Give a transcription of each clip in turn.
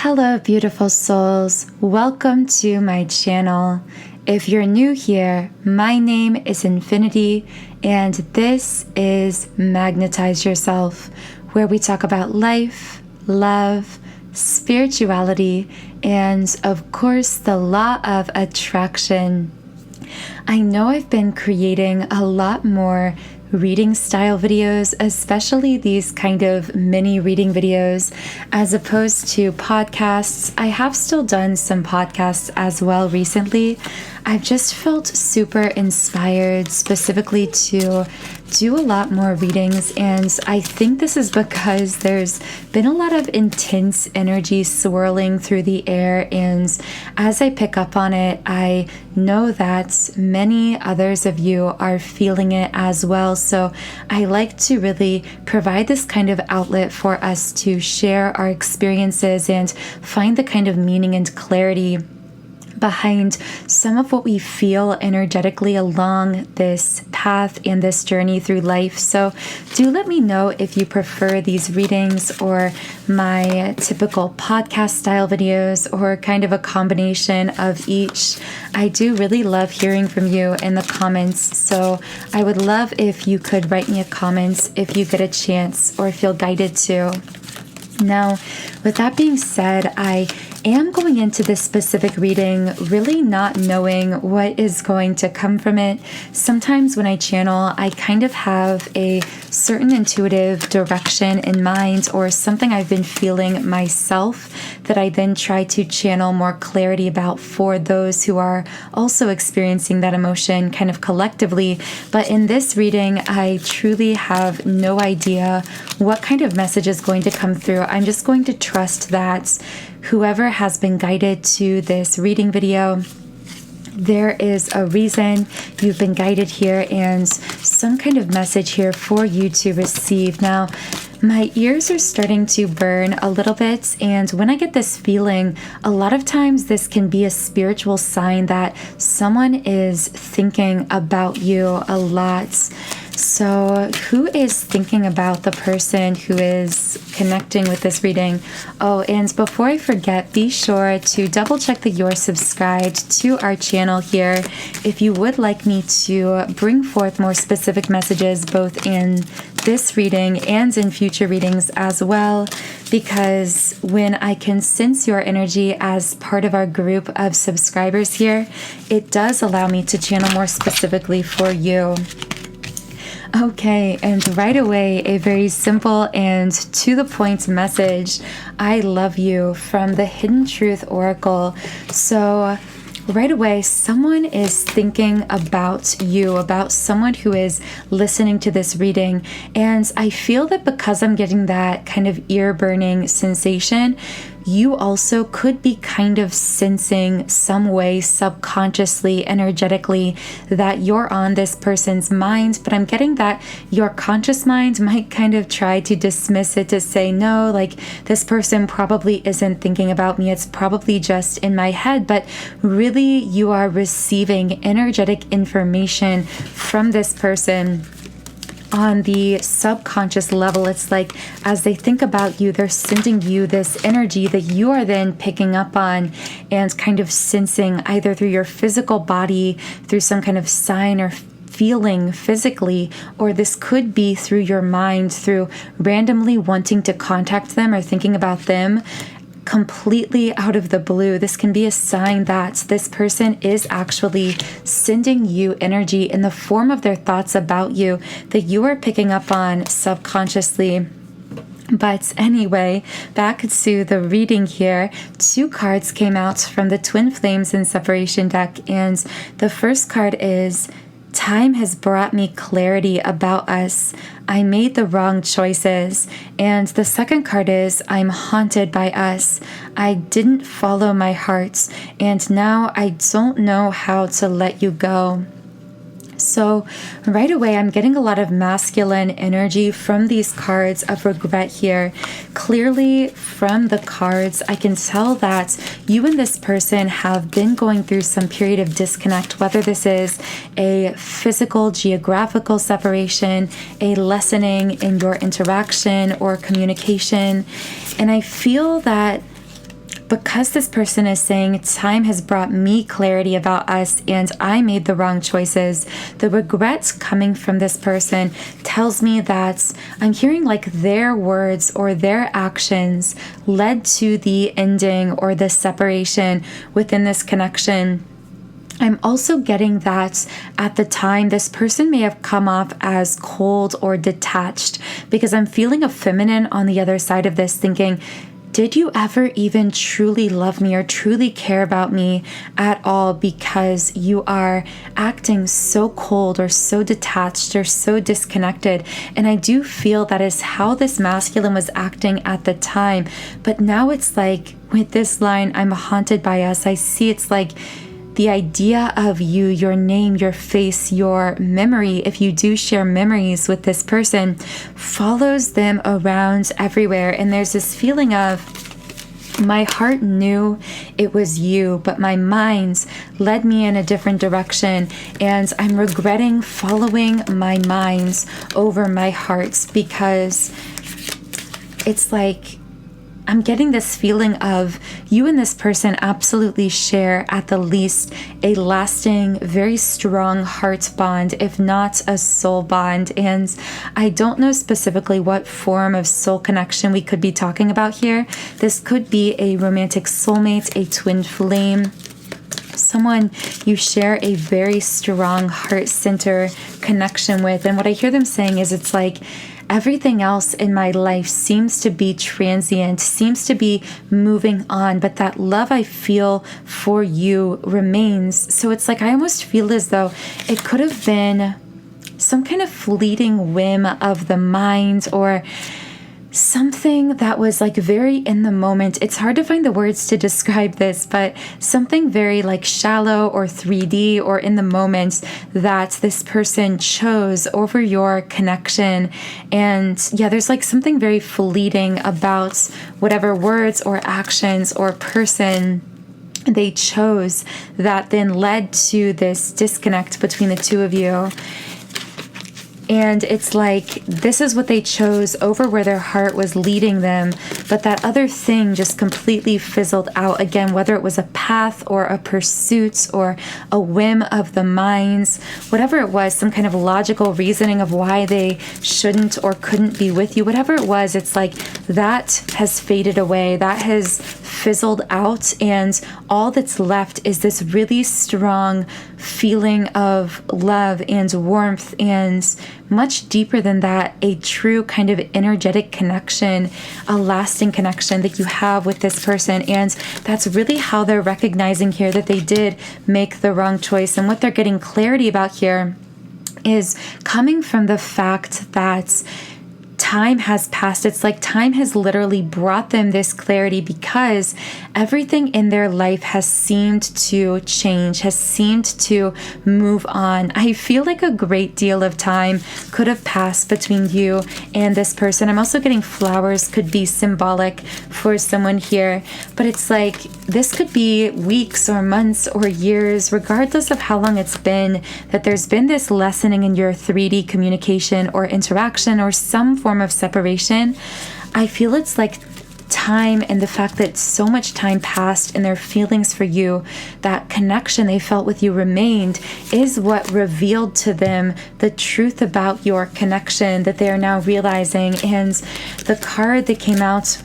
Hello, beautiful souls. Welcome to my channel. If you're new here, my name is Infinity, and this is Magnetize Yourself, where we talk about life, love, spirituality, and of course, the law of attraction. I know I've been creating a lot more reading style videos, especially these kind of mini reading videos, as opposed to podcasts. I have still done some podcasts as well recently. I've just felt super inspired specifically to do a lot more readings, and I think this is because there's been a lot of intense energy swirling through the air, and as I pick up on it, I know that many others of you are feeling it as well. So I like to really provide this kind of outlet for us to share our experiences and find the kind of meaning and clarity behind some of what we feel energetically along this path and this journey through life. So do let me know if you prefer these readings or my typical podcast style videos or kind of a combination of each. I do really love hearing from you in the comments. So I would love if you could write me a comment if you get a chance or feel guided to. Now, with that being said, I am going into this specific reading really not knowing what is going to come from it. Sometimes when I channel, I kind of have a certain intuitive direction in mind or something I've been feeling myself that I then try to channel more clarity about for those who are also experiencing that emotion kind of collectively. But in this reading, I truly have no idea what kind of message is going to come through. I'm just going to trust that whoever has been guided to this reading video, there is a reason you've been guided here and some kind of message here for you to receive. Now, my ears are starting to burn a little bit, and when I get this feeling, a lot of times this can be a spiritual sign that someone is thinking about you a lot. So who is thinking about the person who is connecting with this reading? Oh, and before I forget, be sure to double check that you're subscribed to our channel here if you would like me to bring forth more specific messages both in this reading and in future readings as well, because when I can sense your energy as part of our group of subscribers here, it does allow me to channel more specifically for you. Okay, and right away, a very simple and to the point message. I love you from the Hidden Truth Oracle. So right away, someone is thinking about you, about someone who is listening to this reading. And I feel that because I'm getting that kind of ear-burning sensation, you also could be kind of sensing some way subconsciously, energetically, that you're on this person's mind. But I'm getting that your conscious mind might kind of try to dismiss it, to say, no, like this person probably isn't thinking about me. It's probably just in my head. But really, you are receiving energetic information from this person on the subconscious level. It's like as they think about you, they're sending you this energy that you are then picking up on and kind of sensing either through your physical body, through some kind of sign or feeling physically, or this could be through your mind, through randomly wanting to contact them or thinking about them completely out of the blue. This can be a sign that this person is actually sending you energy in the form of their thoughts about you that you are picking up on subconsciously. But anyway, back to the reading here. 2 cards came out from the Twin Flames and Separation deck, and the first card is Time has brought me clarity about us. I made the wrong choices. And the second card is I'm haunted by us. I didn't follow my heart, and now I don't know how to let you go. So right away, I'm getting a lot of masculine energy from these cards of regret here. Clearly from the cards, I can tell that you and this person have been going through some period of disconnect, whether this is a physical, geographical separation, a lessening in your interaction or communication. And I feel that because this person is saying time has brought me clarity about us and I made the wrong choices, the regret coming from this person tells me that I'm hearing like their words or their actions led to the ending or the separation within this connection. I'm also getting that at the time, this person may have come off as cold or detached, because I'm feeling a feminine on the other side of this thinking, did you ever even truly love me or truly care about me at all, because you are acting so cold or so detached or so disconnected? And I do feel that is how this masculine was acting at the time. But now it's like with this line, I'm haunted by us, I see it's like the idea of you, your name, your face, your memory, if you do share memories with this person, follows them around everywhere. And there's this feeling of, my heart knew it was you, but my mind led me in a different direction. And I'm regretting following my minds over my hearts, because it's like, I'm getting this feeling of you and this person absolutely share at the least a lasting, very strong heart bond, if not a soul bond. And I don't know specifically what form of soul connection we could be talking about here. This could be a romantic soulmate, a twin flame, someone you share a very strong heart center connection with. And what I hear them saying is, it's like, everything else in my life seems to be transient, seems to be moving on, but that love I feel for you remains. So it's like, I almost feel as though it could have been some kind of fleeting whim of the mind, or something that was like very in the moment. It's hard to find the words to describe this, but something very like shallow or 3D or in the moment that this person chose over your connection. And yeah, there's like something very fleeting about whatever words or actions or person they chose that then led to this disconnect between the two of you. And it's like, this is what they chose over where their heart was leading them. But that other thing just completely fizzled out. Again, whether it was a path or a pursuit or a whim of the minds, whatever it was, some kind of logical reasoning of why they shouldn't or couldn't be with you, whatever it was, it's like that has faded away. That has fizzled out. And all that's left is this really strong feeling of love and warmth, and much deeper than that, a true kind of energetic connection, a lasting connection that you have with this person. And that's really how they're recognizing here that they did make the wrong choice. And what they're getting clarity about here is coming from the fact that time has passed. It's like time has literally brought them this clarity, because everything in their life has seemed to change, has seemed to move on. I feel like a great deal of time could have passed between you and this person. I'm also getting flowers could be symbolic for someone here, but it's like this could be weeks or months or years, regardless of how long it's been, that there's been this lessening in your 3D communication or interaction or some form of separation. I feel it's like time, and the fact that so much time passed and their feelings for you, that connection they felt with you remained, is what revealed to them the truth about your connection that they are now realizing. And the card that came out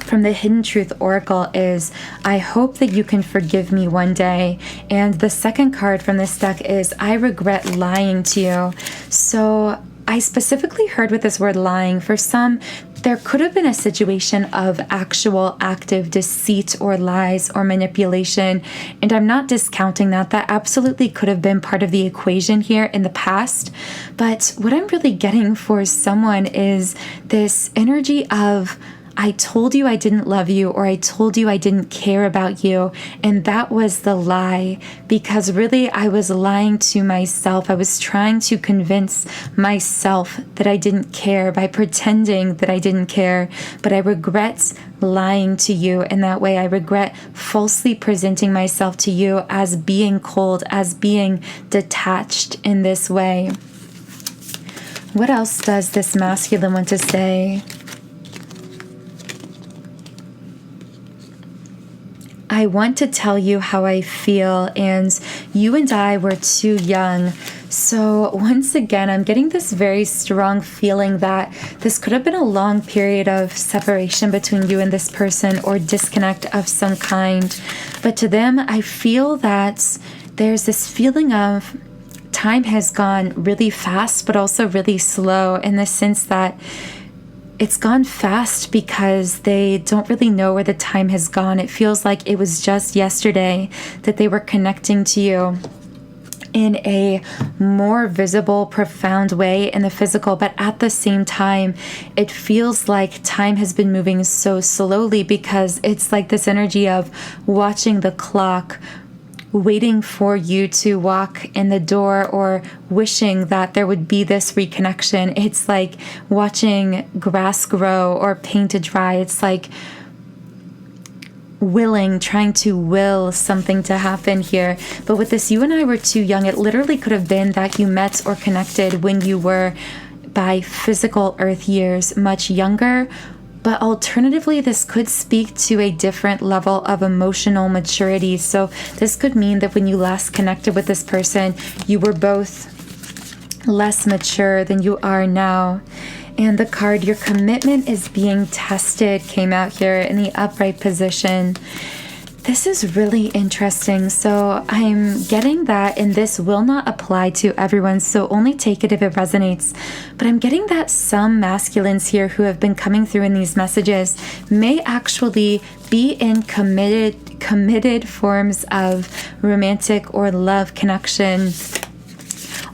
from the Hidden Truth Oracle is, I hope that you can forgive me one day. And the second card from this deck is, I regret lying to you. So I specifically heard with this word lying, for some, there could have been a situation of actual active deceit or lies or manipulation. And I'm not discounting that. That absolutely could have been part of the equation here in the past. But what I'm really getting for someone is this energy of, I told you I didn't love you, or I told you I didn't care about you. And that was the lie, because really I was lying to myself. I was trying to convince myself that I didn't care by pretending that I didn't care. But I regret lying to you in that way. I regret falsely presenting myself to you as being cold, as being detached in this way. What else does this masculine want to say? I want to tell you how I feel, and you and I were too young. So once again, I'm getting this very strong feeling that this could have been a long period of separation between you and this person, or disconnect of some kind. But to them, I feel that there's this feeling of time has gone really fast, but also really slow, in the sense that it's gone fast because they don't really know where the time has gone. It feels like it was just yesterday that they were connecting to you in a more visible, profound way in the physical, but at the same time, it feels like time has been moving so slowly, because it's like this energy of watching the clock, waiting for you to walk in the door, or wishing that there would be this reconnection. It's like watching grass grow or paint to dry. It's like trying to will something to happen here. But with this, you and I were too young. It literally could have been that you met or connected when you were, by physical earth years, much younger. But alternatively, this could speak to a different level of emotional maturity. So this could mean that when you last connected with this person, you were both less mature than you are now. And the card, your commitment is being tested, came out here in the upright position. This is really interesting. So I'm getting that, and this will not apply to everyone, so only take it if it resonates. But I'm getting that some masculines here who have been coming through in these messages may actually be in committed forms of romantic or love connection,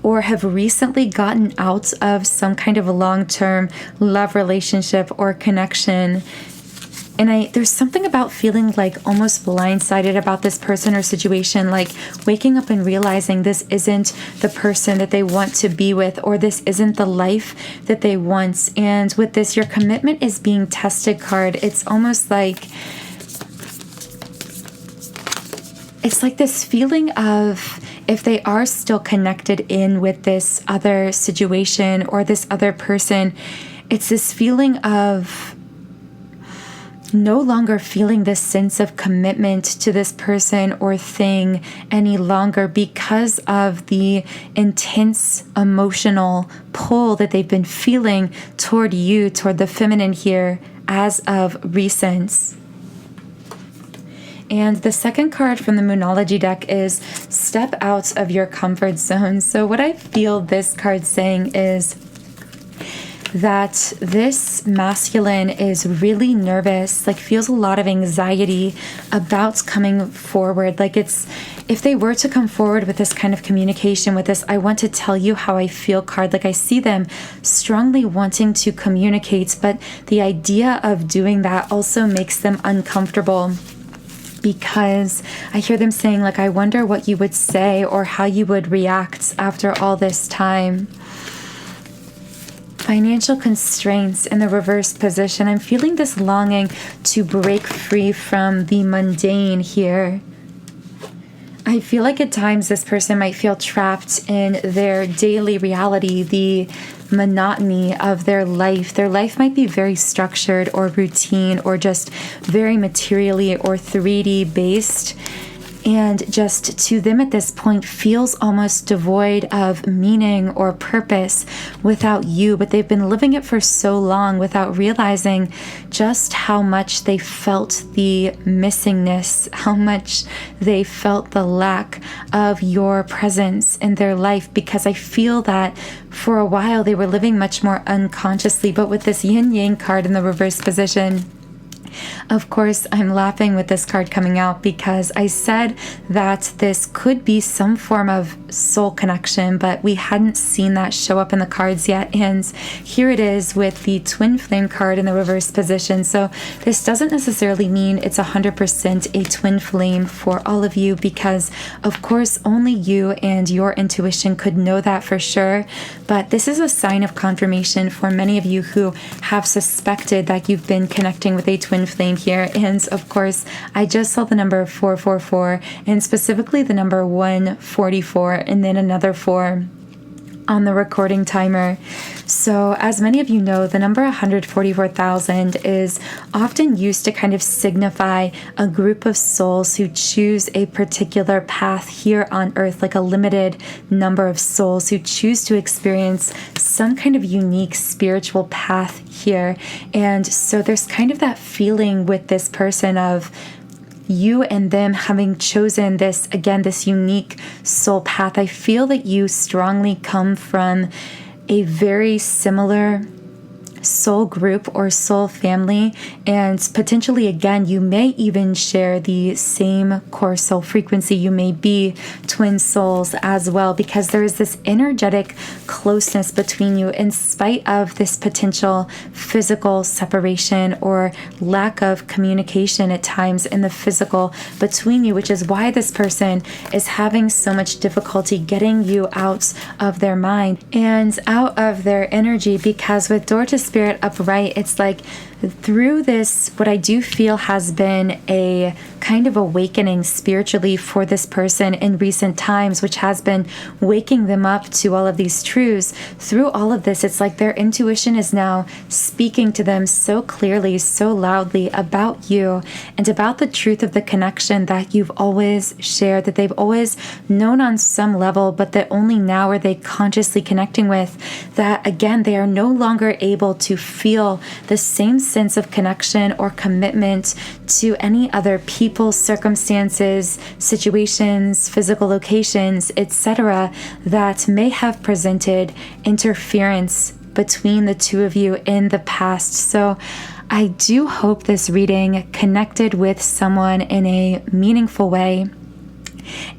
or have recently gotten out of some kind of a long-term love relationship or connection. And there's something about feeling like almost blindsided about this person or situation, like waking up and realizing this isn't the person that they want to be with, or this isn't the life that they want. And with this, your commitment is being tested card. It's almost like, it's like this feeling of, if they are still connected in with this other situation or this other person, it's this feeling of no longer feeling this sense of commitment to this person or thing any longer, because of the intense emotional pull that they've been feeling toward you, toward the feminine here, as of recent. And the second card from the Moonology deck is step out of your comfort zone. So what I feel this card saying is that this masculine is really nervous, like feels a lot of anxiety about coming forward. Like if they were to come forward with this kind of communication, with this I want to tell you how I feel card, like I see them strongly wanting to communicate, but the idea of doing that also makes them uncomfortable, because I hear them saying, like, I wonder what you would say or how you would react after all this time. Financial constraints in the reverse position. I'm feeling this longing to break free from the mundane here. I feel like at times this person might feel trapped in their daily reality, the monotony of their life. Their life might be very structured or routine, or just very materially or 3D based. And just to them at this point feels almost devoid of meaning or purpose without you. But they've been living it for so long without realizing just how much they felt the missingness, how much they felt the lack of your presence in their life. Because I feel that for a while they were living much more unconsciously. But with this yin yang card in the reverse position, of course, I'm laughing with this card coming out, because I said that this could be some form of soul connection, but we hadn't seen that show up in the cards yet. And here it is with the twin flame card in the reverse position. So this doesn't necessarily mean it's 100% a twin flame for all of you, because of course only you and your intuition could know that for sure. But this is a sign of confirmation for many of you who have suspected that you've been connecting with a twin flame here. And of course, I just saw the number 444, and specifically the number 144, and then another 4. on the recording timer. So as many of you know, the number 144,000 is often used to kind of signify a group of souls who choose a particular path here on earth, like a limited number of souls who choose to experience some kind of unique spiritual path here. And so there's kind of that feeling with this person of you and them having chosen this, again, this unique soul path. I feel that you strongly come from a very similar soul group or soul family, and potentially, again, you may even share the same core soul frequency. You may be twin souls as well, because there is this energetic closeness between you in spite of this potential physical separation or lack of communication at times in the physical between you, which is why this person is having so much difficulty getting you out of their mind and out of their energy. Because with Door to Spirit upright, it's like through this, what I do feel has been a kind of awakening spiritually for this person in recent times, which has been waking them up to all of these truths. Through all of this, it's like their intuition is now speaking to them so clearly, so loudly about you and about the truth of the connection that you've always shared, that they've always known on some level, but that only now are they consciously connecting with. That again, they are no longer able to feel the same sense of connection or commitment to any other people, circumstances, situations, physical locations, etc., that may have presented interference between the two of you in the past. So I do hope this reading connected with someone in a meaningful way.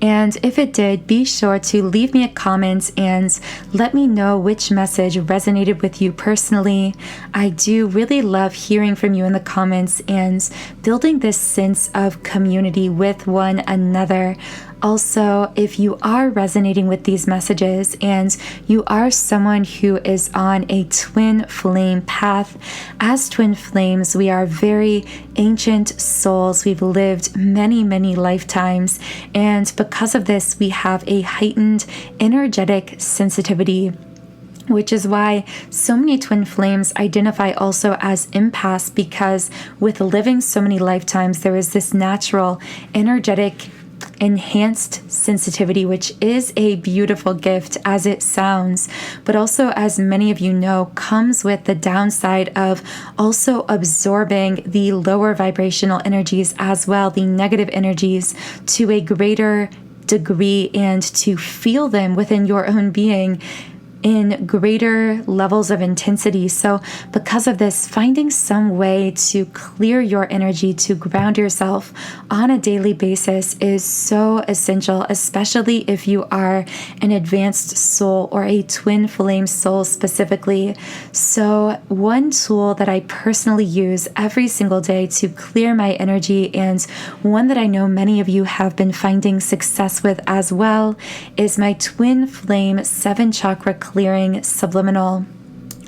And if it did, be sure to leave me a comment and let me know which message resonated with you personally. I do really love hearing from you in the comments and building this sense of community with one another. Also, if you are resonating with these messages and you are someone who is on a twin flame path, as twin flames, we are very ancient souls. We've lived many, many lifetimes. And because of this, we have a heightened energetic sensitivity, which is why so many twin flames identify also as empaths, because with living so many lifetimes, there is this natural energetic enhanced sensitivity, which is a beautiful gift as it sounds, but also, as many of you know, comes with the downside of also absorbing the lower vibrational energies as well, the negative energies, to a greater degree, and to feel them within your own being in greater levels of intensity. So because of this, finding some way to clear your energy, to ground yourself on a daily basis is so essential, especially if you are an advanced soul or a twin flame soul specifically. So one tool that I personally use every single day to clear my energy, and one that I know many of you have been finding success with as well, is my twin flame 7 chakra clearing subliminal.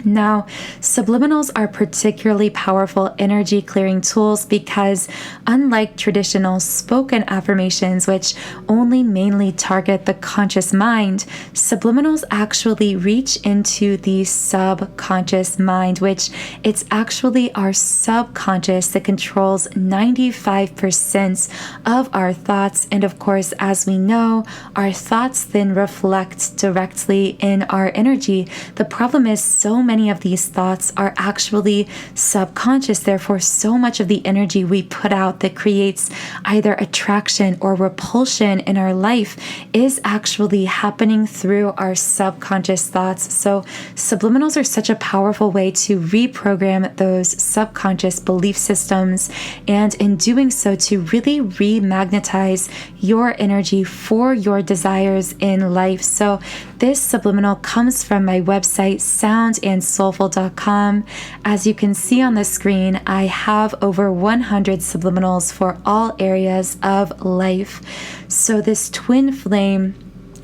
Now, subliminals are particularly powerful energy clearing tools because, unlike traditional spoken affirmations, which only mainly target the conscious mind, subliminals actually reach into the subconscious mind, which it's actually our subconscious that controls 95% of our thoughts. And of course, as we know, our thoughts then reflect directly in our energy. The problem is so many of these thoughts are actually subconscious. Therefore, so much of the energy we put out that creates either attraction or repulsion in our life is actually happening through our subconscious thoughts. So subliminals are such a powerful way to reprogram those subconscious belief systems, and in doing so, to really remagnetize your energy for your desires in life. So this subliminal comes from my website, soundandsoulful.com. As you can see on the screen, I have over 100 subliminals for all areas of life. So this twin flame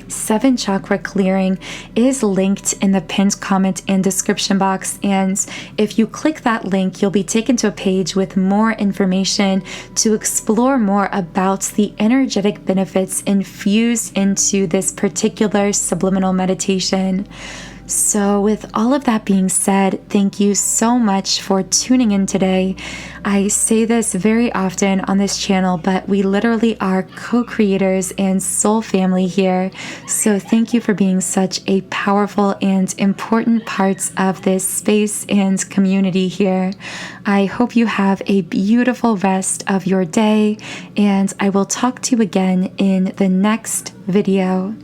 7 chakra clearing is linked in the pinned comment and description box, and if you click that link, you'll be taken to a page with more information to explore more about the energetic benefits infused into this particular subliminal meditation. So with all of that being said, thank you so much for tuning in today. I say this very often on this channel, but we literally are co-creators and soul family here. So thank you for being such a powerful and important part of this space and community here. I hope you have a beautiful rest of your day, and I will talk to you again in the next video.